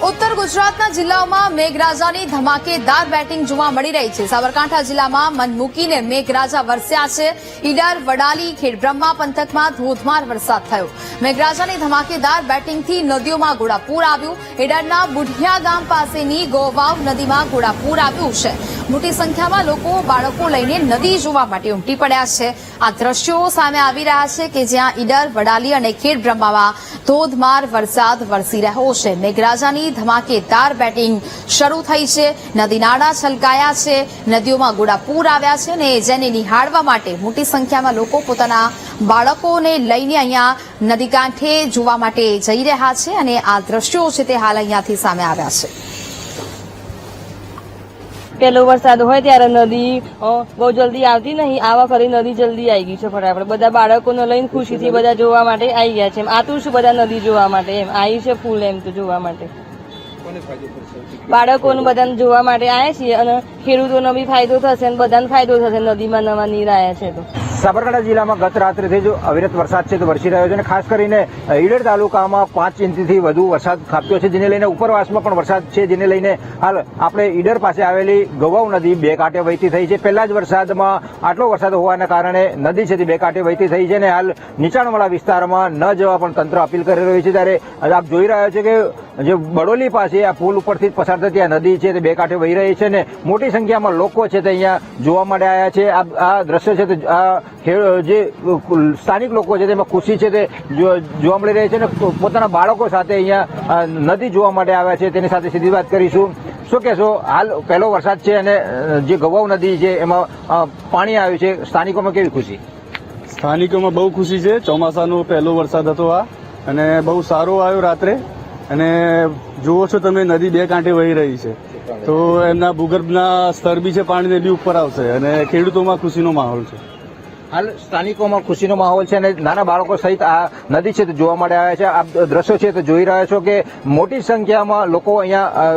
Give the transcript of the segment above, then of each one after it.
ઉત્તર ગુજરાતના જિલ્લાઓમાં મેઘરાજાની ધમાકેદાર બેટિંગ જોવા મળી રહી છે। સાબરકાંઠા જિલ્લામાં મન મૂકીને મેઘરાજા વરસ્યા છે। ઈડર, વડાલી, ખેડબ્રહ્મા પંથકમાં ધોધમાર વરસાદ થયો। મેઘરાજાની ધમાકેદાર બેટિંગથી નદીઓમાં ઘોડાપૂર આવ્યું। ઈડરના બુઢિયા ગામ પાસેની ગોવાવ નદીમાં ઘોડાપૂર આવ્યું છે। મોટી સંખ્યામાં લોકો બાળકો લઈને નદી જોવા માટે ઉમટી પડ્યા છે। આ દ્રશ્યો સામે આવી રહ્યા છે કે જ્યાં ઈડર, વડાલી અને ખેડબ્રહ્મામાં ધોધમાર વરસાદ વરસી રહ્યો છે। મેઘરાજાની ધમાકેદાર બેટિંગ શરૂ થઈ છે। નદી નાળા છલકાયા છે, નદીઓમાં ઘોડાપૂર આવ્યા છે અને જેને નિહાળવા માટે મોટી સંખ્યામાં લોકો પોતાના બાળકોને લઈને અહીંયા નદી કાંઠે જોવા માટે જઈ રહ્યા છે અને આ દ્રશ્યો છે તે હાલ અહીંયાથી સામે આવ્યા છે। પેલો વરસાદ હોય ત્યારે નદી બહુ જલ્દી આવતી નહીં, આવા ફરી નદી જલ્દી આવી ગઈ છે ફટાફટ। બધા બાળકોને લઈને ખુશીથી બધા જોવા માટે આવી ગયા છે। આતુર છું બધા નદી જોવા માટે, એમ આવી છે ફૂલ એમ તો જોવા માટે। બાળકોને બધાને જોવા માટે આવ્યા છીએ અને ખેડૂતોનો બી ફાયદો થશે અને બધાને ફાયદો થશે। નદીમાં નવા નીર આવ્યા છે તો સાબરકાંઠા જિલ્લામાં ગત રાત્રેથી જો અવિરત વરસાદ છે તો વરસી રહ્યો છે અને ખાસ કરીને ઈડર તાલુકામાં 5 ઇંચથી વધુ વરસાદ ખાબક્યો છે, જેને લઈને ઉપરવાસમાં પણ વરસાદ છે, જેને લઈને હાલ આપણે ઈડર પાસે આવેલી ગોવાવ નદી બે કાંઠે વહેતી થઈ છે। પહેલા જ વરસાદમાં આટલો વરસાદ હોવાના કારણે નદી છે તે બે કાંઠે વહેતી થઈ છે અને હાલ નીચાણવાળા વિસ્તારમાં ન જવા પણ તંત્ર અપીલ કરી રહ્યું છે। ત્યારે આપ જોઈ રહ્યા છો કે જે બડોલી પાસે આ પુલ ઉપરથી પસાર થતી આ નદી છે તે બે કાંઠે વહી રહી છે અને મોટી સંખ્યામાં લોકો છે તે અહીંયા જોવા માટે આવ્યા છે। આ દ્રશ્ય છે તે જે સ્થાનિક લોકો છે તેમાં ખુશી છે તે જોવા મળી રહી છે અને પોતાના બાળકો સાથે અહીંયા નદી જોવા માટે આવ્યા છે। તેની સાથે સીધી વાત કરીશું। શું કહેશો, હાલ પહેલો વરસાદ છે અને જે ગોવાવ નદી છે એમાં પાણી આવ્યું છે, સ્થાનિકોમાં કેવી ખુશી? સ્થાનિકોમાં બહુ ખુશી છે। ચોમાસાનો પહેલો વરસાદ હતો આ અને બહુ સારો આવ્યો રાત્રે અને જુઓ છો તમે નદી બે કાંઠે વહી રહી છે તો એમના ભૂગર્ભના સ્તર બી છે પાણીને બી ઉપર આવશે અને ખેડૂતોમાં ખુશીનો માહોલ છે। હાલ સ્થાનિકોમાં ખુશીનો માહોલ છે અને નાના બાળકો સહિત આ નદી છે તે જોવા માટે આવ્યા છે। આપ દ્રશ્યો છે તે જોઈ રહ્યા છો કે મોટી સંખ્યામાં લોકો અહીંયા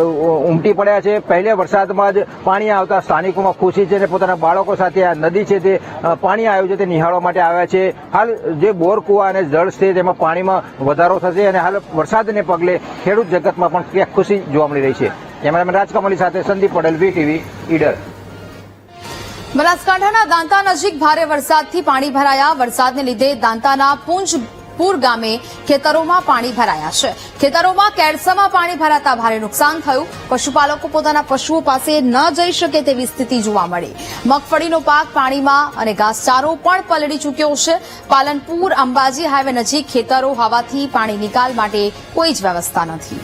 ઉમટી પડ્યા છે। પહેલા વરસાદમાં જ પાણી આવતા સ્થાનિકોમાં ખુશી છે અને પોતાના બાળકો સાથે આ નદી છે તે પાણી આવ્યું છે તે નિહાળવા માટે આવ્યા છે। હાલ જે બોર કુવા અને જળ છે તેમાં પાણીમાં વધારો થશે અને હાલ વરસાદને પગલે ખેડૂત જગતમાં પણ ક્યાંક ખુશી જોવા મળી રહી છે। કેમેરામેન રાજકમલી સાથે સંદીપ પટેલ, વીટીવી, ઈડર। બનાસકાંઠાના દાંતા નજીક ભારે વરસાદથી પાણી ભરાયા। વરસાદને લીધે દાંતાના પુંજપુર ગામે ખેતરોમાં પાણી ભરાયા છે। ખેતરોમાં કેળસામાં પાણી ભરાતા ભારે નુકસાન થયું। પશુપાલકો પોતાના પશુઓ પાસે ન જઈ શકે તેવી સ્થિતિ જોવા મળી। મગફળીનો પાક પાણીમાં અને ઘાસચારો પણ પલળી ચૂક્યો છે। પાલનપુર અંબાજી હાઈવે નજીક ખેતરો હોવાથી પાણી નિકાલ માટે કોઈ જ વ્યવસ્થા નથી।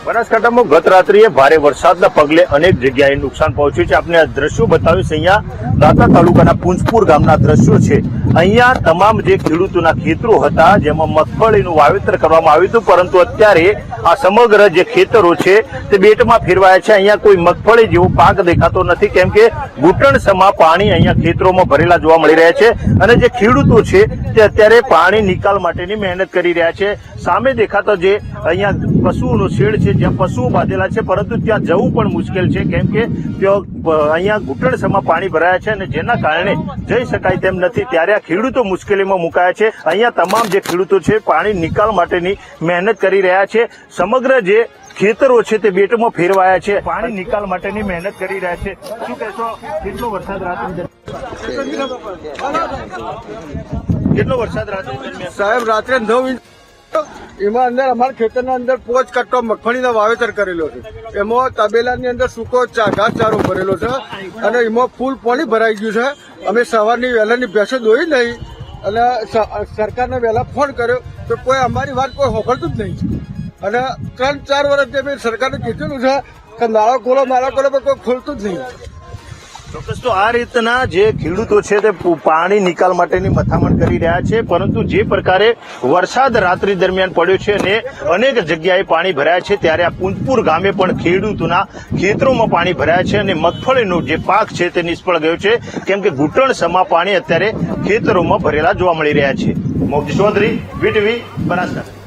બનાસકાંઠામાં ગત રાત્રિએ ભારે વરસાદના પગલે અનેક જગ્યાએ નુકસાન પહોંચ્યું છે। આપણે આ દ્રશ્યો બતાવ્યું છે। અહીંયા દાંતા તાલુકાના પુંજપુર ગામના દ્રશ્યો છે। અહીંયા તમામ જે ખેડૂતોના ખેતરો હતા જેમાં મગફળીનું વાવેતર કરવામાં આવ્યું હતું, પરંતુ અત્યારે આ સમગ્ર જે ખેતરો છે તે બેટમાં ફેરવાયા છે। અહીંયા કોઈ મગફળી જેવો પાક દેખાતો નથી, કેમ કે ઘૂંટણસમાં પાણી અહીંયા ખેતરોમાં ભરેલા જોવા મળી રહ્યા છે અને જે ખેડૂતો છે તે અત્યારે પાણી નિકાલ માટેની મહેનત કરી રહ્યા છે। સામે દેખાતો જે અહીંયા પશુઓનો શેડ છે જ્યાં પશુઓ બાંધેલા છે, પરંતુ ત્યાં જવું પણ મુશ્કેલ છે, કેમ કે અહીંયા ઘૂંટણસમાં પાણી ભરાયા છે અને જેના કારણે જઈ શકાય તેમ નથી। ત્યારે આ ખેડૂતો મુશ્કેલીમાં મુકાયા છે। અહીંયા તમામ જે ખેડૂતો છે પાણી નિકાલ માટેની મહેનત કરી રહ્યા છે। સમગ્ર જે ખેતરો છે તે બેટમાં ફેરવાયા છે, પાણી નિકાલ માટેની મહેનત કરી રહ્યા છે। શું કહેશો, કેટલો વરસાદ રાત્રે સાહેબ? રાત્રે 9 ઇંચ એમાં અંદર અમારા ખેતરના અંદર 5 કટ્ટો મગફળીનો વાવેતર કરેલો છે। એમાં તબેલાની અંદર સૂકો ઘાસચારો ભરેલો છે અને એમાં ફૂલ પાણી ભરાઈ ગયું છે। અમે સવારની વહેલાની ભેંસો દોઈ નહીં અને સરકારને વહેલા ફોન કર્યો તો કોઈ અમારી વાત કોઈ હોભળતું જ નહીં અને 3-4 વર્ષથી અમે સરકારને કીધેલું છે કે નાળો ખોલો પણ કોઈ ખોલતું જ નહીં। ચોક્કસ તો આ રીતના જે ખેડૂતો છે તે પાણી નિકાલ માટેની મથામણ કરી રહ્યા છે, પરંતુ જે પ્રકારે વરસાદ રાત્રિ દરમિયાન પડ્યો છે અને અનેક જગ્યાએ પાણી ભરાયા છે, ત્યારે આ પુંજપુર ગામે પણ ખેડૂતોના ખેતરોમાં પાણી ભરાયા છે અને મગફળીનો જે પાક છે તે નિષ્ફળ ગયો છે, કેમ કે ઘૂંટણસમાં પાણી અત્યારે ખેતરોમાં ભરેલા જોવા મળી રહ્યા છે। મોદી ચૌધરી, વીટીવી, બનાસકાંઠા।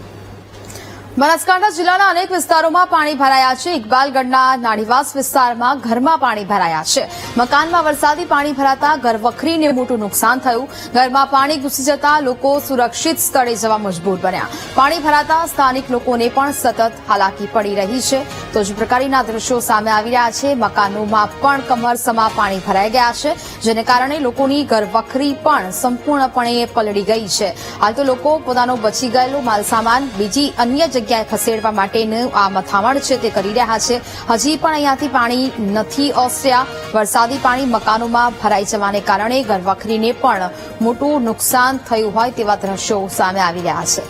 બનાસકાંઠા જિલ્લાના અનેક વિસ્તારોમાં પાણી ભરાયા છે. ઇકબાલગઢના નાડીવાસ વિસ્તારમાં ઘરમાં પાણી ભરાયા છે. મકાનમાં વરસાદી પાણી ભરાતા ઘરવખરીને મોટું નુકસાન થયું. ઘરમાં પાણી ઘૂસી જતા લોકો સુરક્ષિત સ્થળે જવા મજબૂર બન્યા. પાણી ભરાતા સ્થાનિક લોકોને પણ સતત હાલાકી પડી રહી છે. તો જ પ્રકારના દ્રશ્યો સામે આવી રહ્યા છે. મકાનોમાં પણ કમરસમા પાણી ભરાઈ ગયા છે, જેને કારણે લોકોની ઘરવખરી પણ સંપૂર્ણપણે પલળી ગઈ છે. હાલ તો લોકો પોતાનો બચી ગયેલો માલસામાન બીજી અન્ય જગ્યાએ ખસેડવા માટેનું આ મથામણ છે તે કરી રહ્યા છે. હજી પણ અહીંયાથી પાણી નથી ઓસર્યા. વરસાદી પાણી મકાનોમાં ભરાઈ જવાને કારણે ઘરવખરીને પણ મોટું નુકસાન થયું હોય તેવા દ્રશ્યો સામે આવી રહ્યા છે.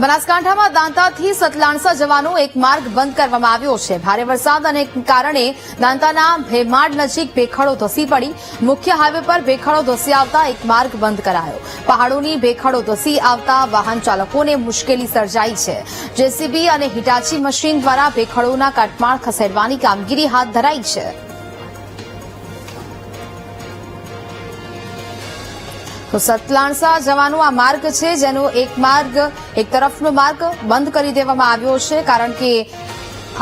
બનાસકાંઠામાં દાંતાથી સતલાણસા જવાનો એક માર્ગ બંધ કરવામાં આવ્યો છે. ભારે વરસાદ અને કારણે દાંતાના ભેમાડ નજીક ભેખડો ધસી પડી. મુખ્ય હાઈવે પર ભેખડો ધસી આવતા એક માર્ગ બંધ કરાયો. પહાડોની ભેખડો ધસી આવતા વાહન ચાલકોને મુશ્કેલી સર્જાઈ છે. જેસીબી અને હિટાચી મશીન દ્વારા ભેખડોના કાટમાળ ખસેડવાની કામગીરી હાથ ધરાઈ છે. તો સતલાણસા જવાનો આ માર્ગ છે, જેનો એક તરફનો માર્ગ બંધ કરી દેવામાં આવ્યો છે, કારણ કે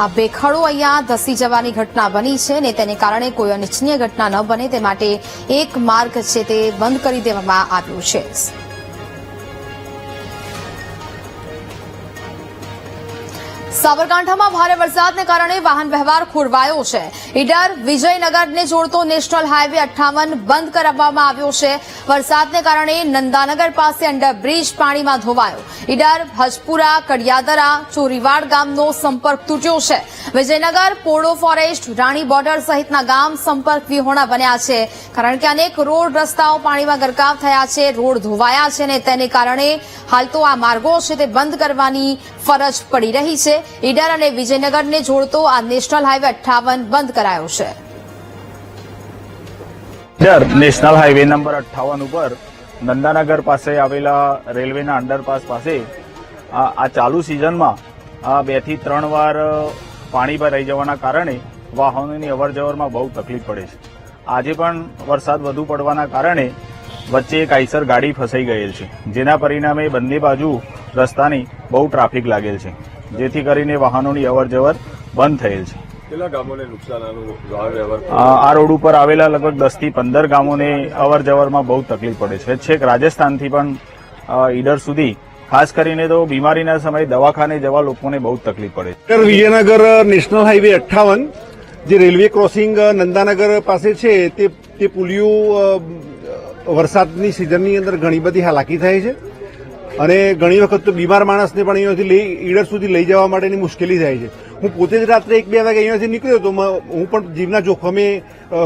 આ ભેખડો અહીંયા ધસી જવાની ઘટના બની છે ને તેને કારણે કોઈ અનિચ્છનીય ઘટના ન બને તે માટે એક માર્ગ છે તે બંધ કરી દેવામાં આવ્યો છે. સાબરકાંઠામાં ભારે વરસાદને કારણે વાહન વ્યવહાર ખોરવાયો છે. ઈડર વિજયનગરને જોડતો નેશનલ હાઈવે 58 બંધ કરવામાં આવ્યો છે. વરસાદને કારણે નંદાનગર પાસે અંડરબ્રિજ પાણીમાં ધોવાયો. ઈડર ભજપુરા કડિયાદરા ચોરીવાડ ગામનો સંપર્ક તૂટ્યો છે. વિજયનગર પોળો ફોરેસ્ટ રાણી બોર્ડર સહિતના ગામ સંપર્ક વિહોણા બન્યા છે, કારણ કે અનેક રોડ રસ્તાઓ પાણીમાં ગરકાવ થયા છે, રોડ ધોવાયા છે અને તેને કારણે હાલ તો આ માર્ગો છે તે બંધ કરવાની ફરજ પડી રહી છે. ઈડર અને વિજયનગરને જોડતો આ નેશનલ હાઈવે 58 બંધ કરાયો છે. નેશનલ હાઈવે નંબર 58 ઉપર નંદાનગર પાસે આવેલા રેલવેના અંડરપાસ પાસે આ ચાલુ સિઝનમાં 2 થી 3 વાર પાણી ભરાઈ જવાના કારણે વાહનોની અવરજવરમાં બહુ તકલીફ પડે છે. આજે પણ વરસાદ વધુ પડવાના કારણે વચ્ચે એક આઈસર ગાડી ફસાઈ ગયેલ છે, જેના પરિણામે બંને બાજુ રસ્તાની બહુ ટ્રાફિક લાગેલ છે, જેથી કરીને વાહનોની અવરજવર બંધ થયેલ છે. કેટલા ગામોને નુકસાન આનું? આ રોડ ઉપર આવેલા લગભગ 10 થી 15 ગામોને અવરજવરમાં બહુ તકલીફ પડે છે. છેક રાજસ્થાનથી પણ ઈડર સુધી, ખાસ કરીને તો બીમારીના સમયે દવાખાને જવા લોકોને બહુ તકલીફ પડે છે. વિજયનગર નેશનલ હાઈવે 58 જે રેલવે ક્રોસિંગ નંદાનગર પાસે છે તે પુલિયું વરસાદની સિઝનની અંદર ઘણી બધી હાલાકી થાય છે અને ઘણી વખત તો બીમાર માણસને પણ અહીંયાથી ઈડર સુધી લઈ જવા માટેની મુશ્કેલી થાય છે. હું પોતે જ રાત્રે 1-2 વાગે અહીંયાથી નીકળ્યો તો હું પણ જીવના જોખમે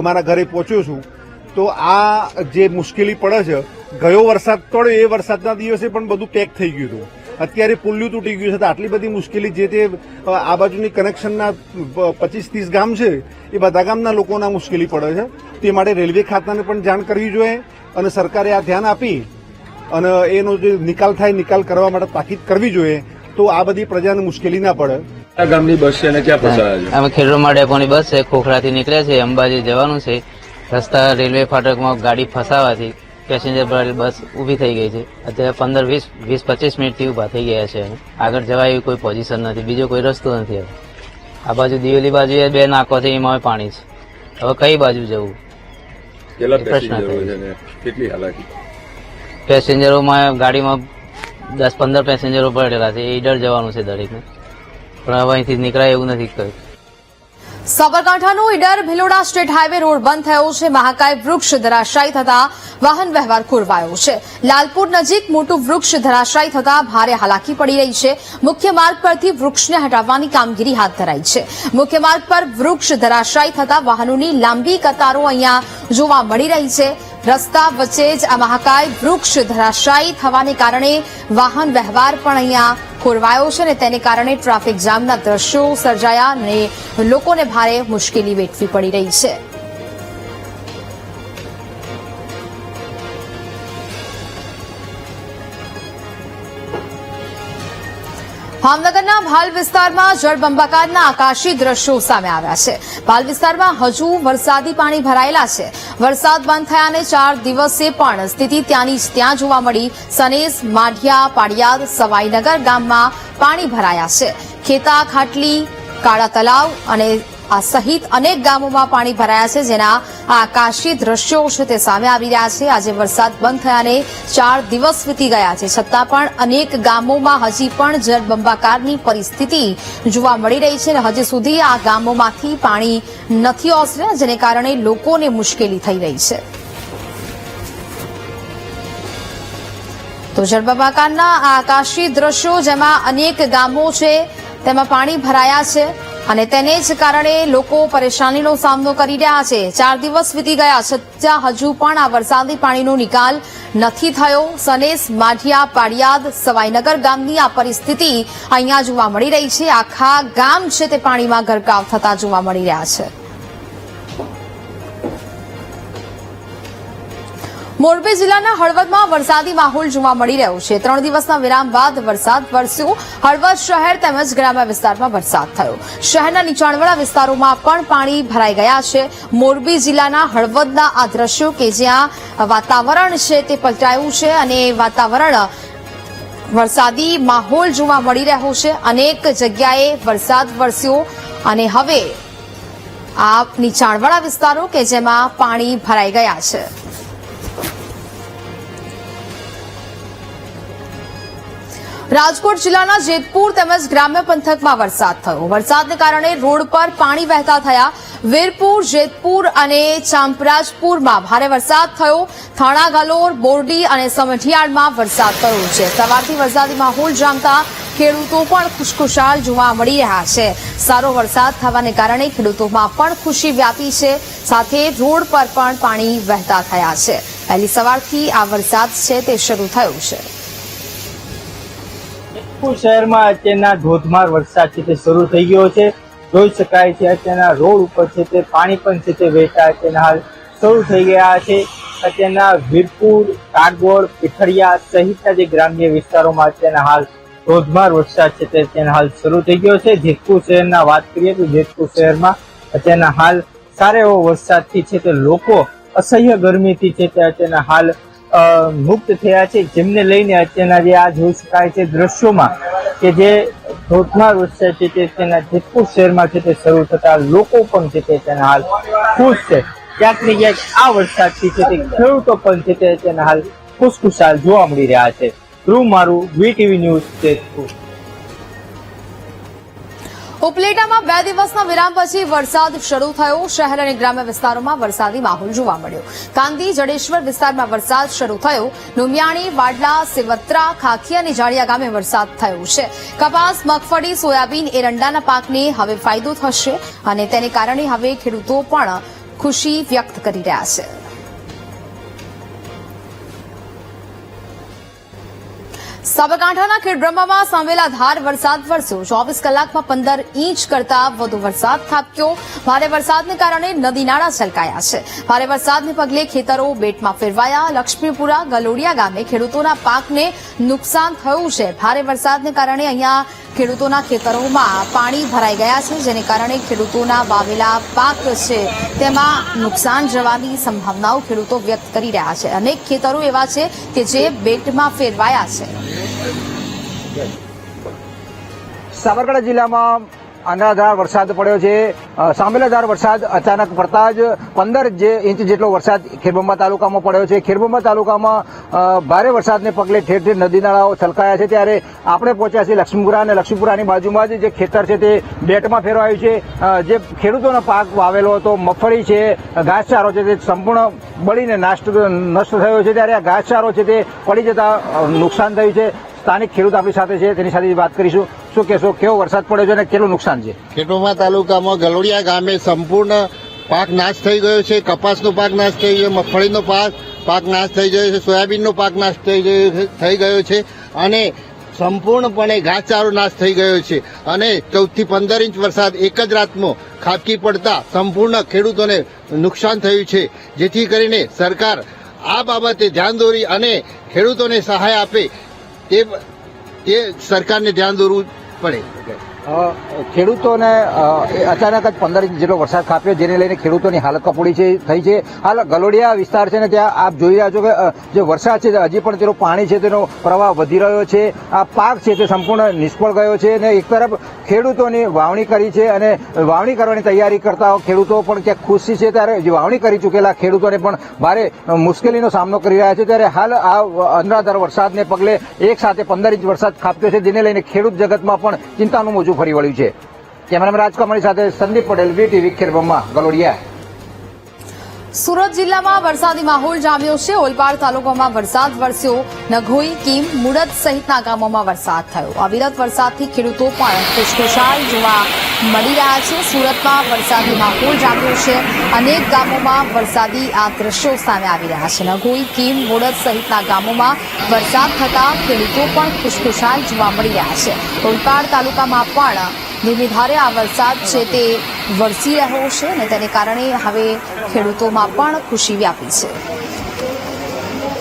મારા ઘરે પહોંચ્યો છું. તો આ જે મુશ્કેલી પડે છે, ગયો વરસાદ પડ્યો એ વરસાદના દિવસે પણ બધું પેક થઈ ગયું હતું. અત્યારે પુલિયું તૂટી ગયું છે, તો આટલી બધી મુશ્કેલી જે તે આ બાજુની કનેક્શનના 25-30 ગામ છે એ બધા ગામના લોકોના મુશ્કેલી પડે છે. તે માટે રેલવે ખાતાને પણ જાણ કરવી જોઈએ અને સરકારે આ ધ્યાન આપી અને એનો જે નિકાલ થાય નિકાલ કરવા માટે તાકીદ કરવી જોઈએ, તો આ બધી પ્રજાને મુશ્કેલી ના પડે. આ ગામની બસ છે અને ક્યાં ફસાયા છે? અમે ખેડૂત ડેપોની બસ છે, ખોખરાથી નીકળ્યા છે, અંબાજી જવાનું છે. રસ્તા રેલવે ફાટકમાં ગાડી ફસાવાથી પેસેન્જર ભરેલી બસ ઊભી થઈ ગઈ છે. અત્યારે 15-20-25 મિનિટથી ઊભા થઈ ગયા છે. આગળ જવાય એવી કોઈ પોઝિશન નથી, બીજો કોઈ રસ્તો નથી. આ બાજુ દિવેલી બાજુ 2 નાકો છે, એમાં પાણી છે. હવે કઈ બાજુ જવું? કેટલી હાલાકી? પેસેન્જરોમાં ગાડીમાં 10-15 પેસેન્જરો ભરેલા છે. ઈડર જવાનું છે દરેકને, પણ હવે અહીંથી નીકળાય એવું નથી કર્યું. સાબરકાંઠાનો Idar Bhiloda state highway road બંધ થયો છે. મહાકાય વૃક્ષ ધરાશાયી થતા વાહન વ્યવહાર ખોરવાયો છે. લાલપુર નજીક મોટું વૃક્ષ ધરાશાયી થતા ભારે હાલાકી પડી રહી છે. મુખ્ય માર્ગ પરથી વૃક્ષને હટાવવાની કામગીરી હાથ ધરાઈ છે. મુખ્ય માર્ગ પર વૃક્ષ ધરાશાયી થતા વાહનોની લાંબી કતારો અહીંયા જોવા મળી રહી છે. રસ્તા વચ્ચે જ આ મહાકાય વૃક્ષ ધરાશાયી થવાને કારણે વાહન વ્યવહાર પણ અહીંયા ખોરવાયો છે અને તેને કારણે ટ્રાફિક જામના દ્રશ્યો સર્જાયા અને લોકોને ભારે મુશ્કેલી વેઠવી પડી રહી છે. ભાવનગરના ભાલ વિસ્તારમાં જળબંબાકારના આકાશી દ્રશ્યો સામે આવ્યા છે. ભાલ વિસ્તારમાં હજુ વરસાદી પાણી ભરાયેલા છે. વરસાદ બંધ થયાને 4 દિવસે પણ સ્થિતિ ત્યાંની જ ત્યાં જોવા મળી. સનેસ, માઢિયા, પાડિયાદ, સવાઈનગર ગામમાં પાણી ભરાયા છે. ખેતા, ખાટલી, કાળા તલાવ અને આ સહિત અનેક ગામોમાં પાણી ભરાયા છે, જેના આકાશી દ્રશ્યો છે તે સામે આવી રહ્યા છે. આજે વરસાદ બંધ થયાને 4 દિવસ વીતી ગયા છે, છતાં પણ અનેક ગામોમાં હજી પણ જળબંબાકારની પરિસ્થિતિ જોવા મળી રહી છે અને હજી સુધી આ ગામોમાંથી પાણી નથી ઓસર્યા, જેને કારણે લોકોને મુશ્કેલી થઈ રહી છે. તો જળબંબાકારના આ આકાશી દ્રશ્યો જેમાં અનેક ગામો છે તેમાં પાણી ભરાયા છે અને તેને જ કારણે લોકો પરેશાનીનો સામનો કરી રહ્યા છે. 4 દિવસ વીતી ગયા છતાં હજુ પણ આ વરસાદી પાણીનો નિકાલ નથી થયો. સનેસ, માઢિયા, પાડિયાદ, સવાઈનગર ગામની આ પરિસ્થિતિ અહીંયા જોવા મળી રહી છે. આખા ગામ છે તે પાણીમાં ગરકાવ થતા જોવા મળી રહ્યા છે. મોરબી જિલ્લાના હળવદમાં વરસાદી માહોલ જોવા મળી રહ્યો છે. 3 દિવસના વિરામ બાદ વરસાદ વરસ્યો. હળવદ શહેર તેમજ ગ્રામ્ય વિસ્તારમાં વરસાદ થયો. શહેરના નીચાણવાળા વિસ્તારોમાં પણ પાણી ભરાઈ ગયા છે. મોરબી જિલ્લાના હળવદના આ દ્રશ્યો કે જ્યાં વાતાવરણ છે તે પલટાયું છે અને વાતાવરણ વરસાદી માહોલ જોવા મળી રહ્યો છે. અનેક જગ્યાએ વરસાદ વરસ્યો અને હવે આ નીચાણવાળા વિસ્તારો કે જેમાં પાણી ભરાઈ ગયા છે. રાજકોટ જિલ્લાના જેતપુર તેમજ ગ્રામ્ય પંથકમાં વરસાદ થયો. વરસાદને કારણે રોડ પર પાણી વહેતા થયા. વીરપુર, જેતપુર અને ચાંપરાજપુરમાં ભારે વરસાદ થયો. થાણા, ગલોર, બોરડી અને સમઢિયાળમાં વરસાદ થયો છે. સવારથી વરસાદી માહોલ જામતા ખેડૂતો પણ ખુશખુશાલ જોવા મળી રહ્યા છે. સારો વરસાદ થવાને કારણે ખેડૂતોમાં પણ ખુશી વ્યાપી છે. સાથે રોડ પર પણ પાણી વહેતા થયા છે. વહેલી સવારથી આ વરસાદ છે તે શરૂ થયો છે. શહેરમાં અત્યારના ધોધમાર વરસાદ છે તે શરૂ થઈ ગયો છે. જોઈ શકાય છે અત્યારના રોડ ઉપર છે તે પાણી પણ છે તે વહેતા અત્યારના હાલ શરૂ થઈ ગયા છે. અત્યારના વીરપુર, કાગોળ, પીઠડિયા સહિતના જે ગ્રામ્ય વિસ્તારોમાં અત્યારના હાલ ધોધમાર વરસાદ છે તે અત્યારના હાલ શરૂ થઈ ગયો છે. જેતપુર શહેરના વાત કરીએ તો જેતપુર શહેરમાં અત્યારના હાલ સારો એવો વરસાદથી છે તે લોકો અસહ્ય ગરમીથી છે તે અત્યારના હાલ મુક્ત થયા છે, જેમને લઈને અત્યારના જે આ જોઈ શકાય છે દ્રશ્યોમાં કે જે ધોધમાર વરસાદ છે તે તેના જેતપુર શહેરમાં છે તે શરૂ થતા લોકો પણ છે તે તેના હાલ ખુશ છે. ક્યાંક ને ક્યાંક આ વરસાદથી છે તે ખેડૂતો પણ છે તે તેના હાલ ખુશખુશાલ જોવા મળી રહ્યા છે. ધ્રુવ મારું, VTV ન્યૂઝ, જેતપુર. ઉપલેટામાં 2 દિવસના વિરામ પછી વરસાદ શરૂ થયો. શહેર અને ગ્રામ્ય વિસ્તારોમાં વરસાદી માહોલ જોવા મળ્યો. કાંદી, જડેશ્વર વિસ્તારમાં વરસાદ શરૂ થયો. લુમિયાણી, વાડલા, સેવત્રા, ખાખી અને જાડિયા ગામે વરસાદ થયો છે. કપાસ, મગફળી, સોયાબીન, એરંડાના પાકને હવે ફાયદો થશે અને તેને કારણે હવે ખેડૂતો પણ ખુશી વ્યક્ત કરી રહ્યા છે. સાબરકાંઠાના ખેડબ્રહ્મામાં સાંવેલાધાર વરસાદ વરસ્યો. 24 કલાકમાં 15 ઇંચ કરતા વધુ વરસાદ ખાબક્યો. ભારે વરસાદને કારણે નદી નાળા છલકાયા છે. ભારે વરસાદને પગલે ખેતરો બેટમાં ફેરવાયા. લક્ષ્મીપુરા, ગલોડિયા ગામે ખેડૂતોના પાકને નુકસાન થયું છે. ભારે વરસાદને કારણે અહીંયા ખેડૂતોના ખેતરોમાં પાણી ભરાઈ ગયા છે, જેને કારણે ખેડૂતોના વાવેલા પાક છે તેમાં નુકસાન જવાની સંભાવનાઓ ખેડૂતો વ્યક્ત કરી રહ્યા છે. અનેક ખેતરો એવા છે કે જે બેટમાં ફેરવાયા છે. સાબરકાંઠા જિલ્લામાં અનરાધાર વરસાદ પડ્યો છે. સાંભેલાધાર વરસાદ અચાનક પડતા જ 15 ઇંચ જેટલો વરસાદ ખેડબ્રહ્મા તાલુકામાં પડ્યો છે. ખેડબ્રહ્મા તાલુકામાં ભારે વરસાદને પગલે ઠેર ઠેર નદી નાળાઓ છલકાયા છે. ત્યારે આપણે પહોંચ્યા છીએ લક્ષ્મીપુરા અને લક્ષ્મીપુરાની બાજુમાં જ જે ખેતર છે તે બેટમાં ફેરવાયું છે. જે ખેડૂતોનો પાક વાવેલો હતો, મગફળી છે, ઘાસચારો છે તે સંપૂર્ણ બળીને નષ્ટ થયો છે. ત્યારે આ ઘાસચારો છે તે પડી જતા નુકસાન થયું છે. સ્થાનિક ખેડૂત આપણી સાથે છે, તેની સાથે વાત કરીશું. શું કહેશો, કેવો વરસાદ પડ્યો છે અને કેટલું નુકસાન છે? ખેડબ્રહ્મા તાલુકામાં ગલોડિયા ગામે સંપૂર્ણ પાક નાશ થઈ ગયો છે. કપાસનો પાક નાશ થઈ ગયો, મગફળીનો પાક નાશ થઈ ગયો છે, સોયાબીનનો પાક નાશ થઈ ગયો છે અને સંપૂર્ણપણે ઘાસચારો નાશ થઈ ગયો છે. અને 14 થી 15 ઇંચ વરસાદ એક જ રાતમાં ખાબકી પડતા સંપૂર્ણ ખેડૂતોને નુકસાન થયું છે. જેથી કરીને સરકાર આ બાબતે ધ્યાન દોરી અને ખેડૂતોને સહાય આપે તે સરકારને ધ્યાન દોરવું પડે. ખેડૂતોને અચાનક જ 15 ઇંચ જેટલો વરસાદ ખાપ્યો, જેને લઈને ખેડૂતોની હાલત કપોળી થઈ છે. હાલ ગલોડિયા વિસ્તાર છે ને ત્યાં આપ જોઈ રહ્યા છો કે જે વરસાદ છે હજી પણ તેનું પાણી છે તેનો પ્રવાહ વધી રહ્યો છે. આ પાક છે તે સંપૂર્ણ નિષ્ફળ ગયો છે અને એક તરફ ખેડૂતોની વાવણી કરી છે અને વાવણી કરવાની તૈયારી કરતા ખેડૂતો પણ ક્યાંક ખુશી છે, ત્યારે જે વાવણી કરી ચૂકેલા ખેડૂતોને પણ ભારે મુશ્કેલીનો સામનો કરી રહ્યા છે. ત્યારે હાલ આ અનરાધાર વરસાદને પગલે એક સાથે 15 ઇંચ વરસાદ ખાપ્યો છે, જેને લઈને ખેડૂત જગતમાં પણ ચિંતાનું મોજું ફરી વળ્યું છે. કેમેરામેન રાજકમળી સાથે સંદીપ પટેલ, વીટીવી, ખેડબ્રહ્મા, ગલોડિયા. સુરત જિલ્લામાં વરસાદી માહોલ જામ્યો છે. ઓલપાડ તાલુકામાં વરસાદ વરસ્યો. નઘોઈ, કીમ, મુડદ સહિતના ગામોમાં વરસાદ થયો. અવિરત વરસાદથી ખેડૂતો પણ ખુશખુશાલ જોવા મળી રહ્યા છે. સુરતમાં વરસાદી માહોલ જામ્યો છે. અનેક ગામોમાં વરસાદી આ દ્રશ્યો સામે આવી રહ્યા છે. નઘોઈ, કીમ, મુડદ સહિતના ગામોમાં વરસાદ થતા ખેડૂતો પણ ખુશખુશાલ જોવા મળી રહ્યા છે. ઓલપાડ તાલુકામાં પણ ધીમી ધારે આ વરસાદ છે તે વરસી રહ્યો છે અને તેને કારણે હવે ખેડૂતોમાં પણ ખુશી વ્યાપી છે.